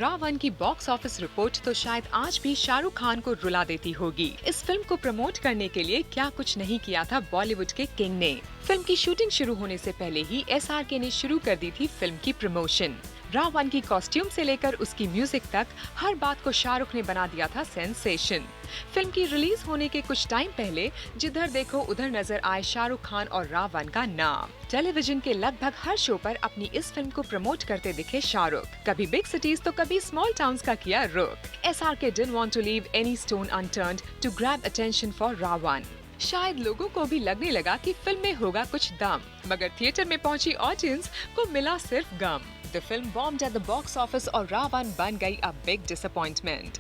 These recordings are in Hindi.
रावण की बॉक्स ऑफिस रिपोर्ट तो शायद आज भी शाहरुख खान को रुला देती होगी। इस फिल्म को प्रमोट करने के लिए क्या कुछ नहीं किया था बॉलीवुड के किंग ने। फिल्म की शूटिंग शुरू होने से पहले ही SRK ने शुरू कर दी थी फिल्म की प्रमोशन। रावण की कॉस्ट्यूम से लेकर उसकी म्यूजिक तक हर बात को शाहरुख ने बना दिया था सेंसेशन। फिल्म की रिलीज होने के कुछ टाइम पहले जिधर देखो उधर नजर आए शाहरुख खान और रावण का नाम। टेलीविजन के लगभग हर शो पर अपनी इस फिल्म को प्रमोट करते दिखे शाहरुख। कभी बिग सिटीज तो कभी स्मॉल टाउन्स का किया रुख। SRK didn't want to leave any stone unturned to grab attention for Ravan. शायद लोगों को भी लगने लगा कि फिल्म में होगा कुछ दम, मगर थिएटर में पहुंची ऑडियंस को मिला सिर्फ गम। The film bombed at the box office और रावण बन गई a big disappointment।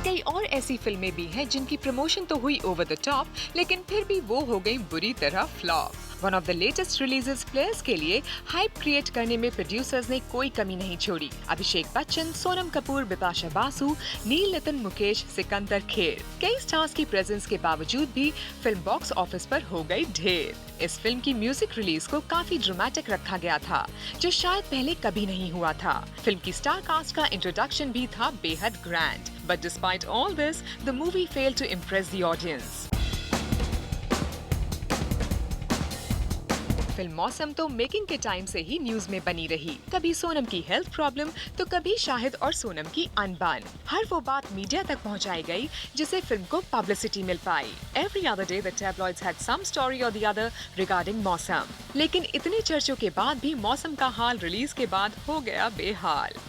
कई और ऐसी फिल्में भी हैं जिनकी प्रमोशन तो हुई ओवर द टॉप, लेकिन फिर भी वो हो गई बुरी तरह flop. One of the latest releases players के लिए हाइप क्रिएट करने में प्रोड्यूसर्स ने कोई कमी नहीं छोड़ी। अभिषेक बच्चन, सोनम कपूर, बिपाशा बासु, नील नितिन मुकेश, सिकंदर खेर, कई स्टार्स की प्रेजेंस के बावजूद भी फिल्म बॉक्स ऑफिस पर हो गई ढेर। इस फिल्म की म्यूजिक रिलीज को काफी ड्रामेटिक रखा गया था, जो शायद पहले कभी नहीं हुआ था। फिल्म की स्टार कास्ट का इंट्रोडक्शन भी था बेहद grand, but despite all this the movie failed to impress the audience. Film Mausam तो मेकिंग के टाइम से ही न्यूज में बनी रही। कभी सोनम की हेल्थ प्रॉब्लम तो कभी शाहिद और सोनम की अनबन। हर वो बात मीडिया तक पहुंचाई गई जिससे फिल्म को publicity mill pi. Every other day the tabloids had some story or the other regarding मौसम। लेकिन इतने चर्चों के बाद भी मौसम का हाल रिलीज के बाद हो गया बेहाल।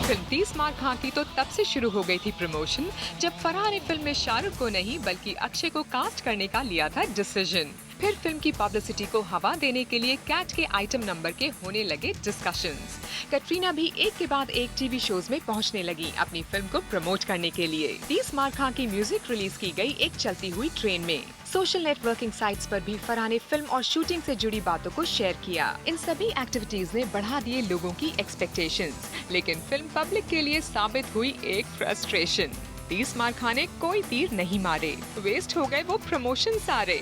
फिल्म 30 मार खां की तो तब से शुरू हो गई थी प्रमोशन जब फरहान ने फिल्म में शाहरुख को नहीं बल्कि अक्षय को कास्ट करने का लिया था डिसीजन। फिर फिल्म की पब्लिसिटी को हवा देने के लिए कैट के आइटम नंबर के होने लगे डिस्कशंस। कटरीना भी एक के बाद एक टीवी शोज में पहुंचने लगी अपनी फिल्म को प्रमोट करने के लिए। 30 मार खां की म्यूजिक रिलीज की गई एक चलती हुई ट्रेन में। सोशल नेटवर्किंग साइट्स पर भी फरहान ने फिल्म और शूटिंग से जुड़ी बातों को शेयर किया। इन सभी एक्टिविटीज ने बढ़ा दिए लोगों की एक्सपेक्टेशंस, लेकिन फिल्म पब्लिक के लिए साबित हुई एक फ्रस्ट्रेशन। 30 मार खां ने कोई तीर नहीं मारे, वेस्ट हो गए वो प्रमोशन सारे।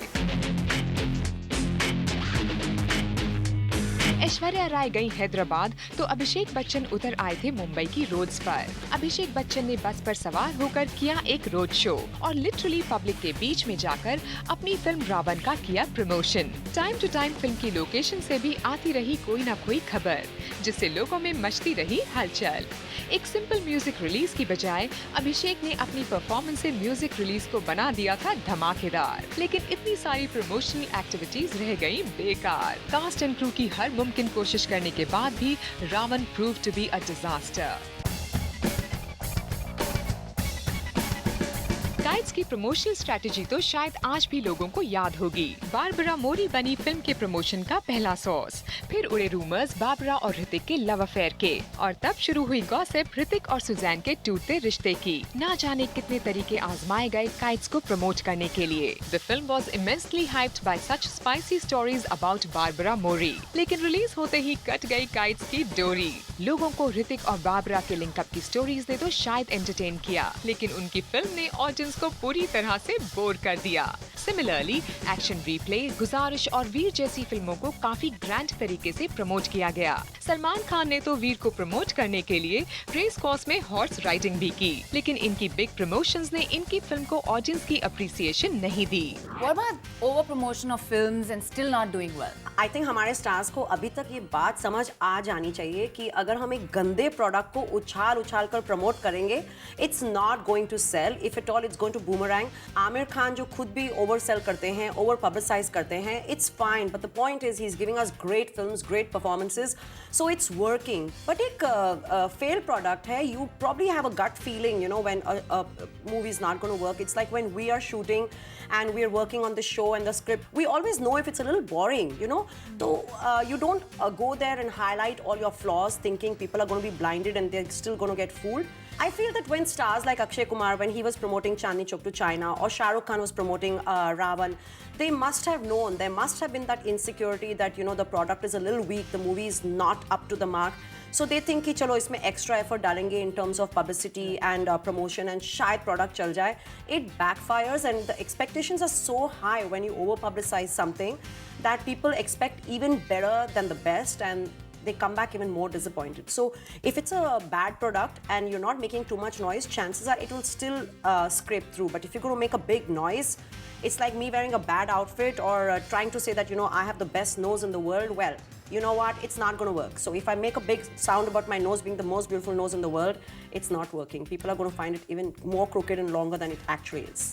ऐश्वर्या राय गई हैदराबाद तो अभिषेक बच्चन उतर आए थे मुंबई की रोड्स पर। अभिषेक बच्चन ने बस पर सवार होकर किया एक रोड शो और लिटरली पब्लिक के बीच में जाकर अपनी फिल्म रावण का किया promotion. Time to time film की लोकेशन से भी आती रही कोई न कोई खबर, जिससे लोगों में मचती रही हलचल। एक सिंपल म्यूजिक रिलीज की बजाय अभिषेक ने अपनी परफॉर्मेंस से म्यूजिक रिलीज को बना दिया था धमाकेदार। लेकिन इतनी सारी प्रमोशनल एक्टिविटीज रह गयी बेकार। कास्ट एंड क्रू की हर मुमकिन कोशिश करने के बाद भी Raavan prove to be a disaster. Kites की प्रमोशनल स्ट्रेटेजी तो शायद आज भी लोगों को याद होगी। बारबरा मोरी बनी फिल्म के प्रमोशन का पहला सॉस। फिर उड़े रूमर्स बारबरा और ऋतिक के लव अफेयर के, और तब शुरू हुई गॉसिप ऋतिक और सुजैन के टूटते रिश्ते की। ना जाने कितने तरीके आजमाए गए काइट्स को प्रमोट करने के लिए। The film was immensely hyped by such spicy stories about Barbara Mori, लेकिन रिलीज होते ही कट गई काइट्स की डोरी। लोगों को ऋतिक और बारबरा के लिंकअप की स्टोरीज ने तो शायद एंटरटेन किया, लेकिन उनकी फिल्म ने ऑडियंस को पूरी तरह से बोर कर दिया। सिमिलरली एक्शन रीप्ले, गुजारिश और वीर जैसी फिल्मों को काफी ग्रैंड तरीके से प्रमोट किया गया। सलमान खान ने तो वीर को प्रमोट करने के लिए रेस कोर्स में हॉर्स राइडिंग भी की, लेकिन इनकी बिग प्रमोशंस ने इनकी फिल्म को ऑडियंस की अप्रिसिएशन नहीं दी। What about over promotion of films and still not doing well? I think हमारे स्टार्स को अभी तक ये बात समझ आ जानी चाहिए कि अगर हम एक गंदे प्रोडक्ट को उछाल कर प्रमोट करेंगे, it's not going to sell. If at all, it's going to boomerang. Aamir Khan जो खुद भी ओवर सेल करते हैं, ओवर पब्लिसाइज करते हैं, it's fine. But the point is, he's giving us great films, great performances, so it's working. But एक failed product है, you probably have a gut feeling, you know, when a movie is not going to work. It's like when we are shooting and we are working on the show and the script, we always know if it's a little boring, you know. So you don't go there and highlight all your flaws thinking people are going to be blinded and they're still going to get fooled. I feel that when stars like Akshay Kumar, when he was promoting Chandni Chowk to China, or Shah Rukh Khan was promoting Ravan, they must have known, there must have been that insecurity that, you know, the product is a little weak, the movie is not up to the mark. So they think कि चलो इसमें extra effort डालेंगे in terms of publicity and promotion and शायद product चल जाए. It backfires and the expectations are so high when you over publicize something that people expect even better than the best and they come back even more disappointed. So if it's a bad product and you're not making too much noise, chances are it will still scrape through. But if you're going to make a big noise, it's like me wearing a bad outfit or trying to say that, you know, I have the best nose in the world. Well, you know what? It's not going to work. So if I make a big sound about my nose being the most beautiful nose in the world, it's not working. People are going to find it even more crooked and longer than it actually is.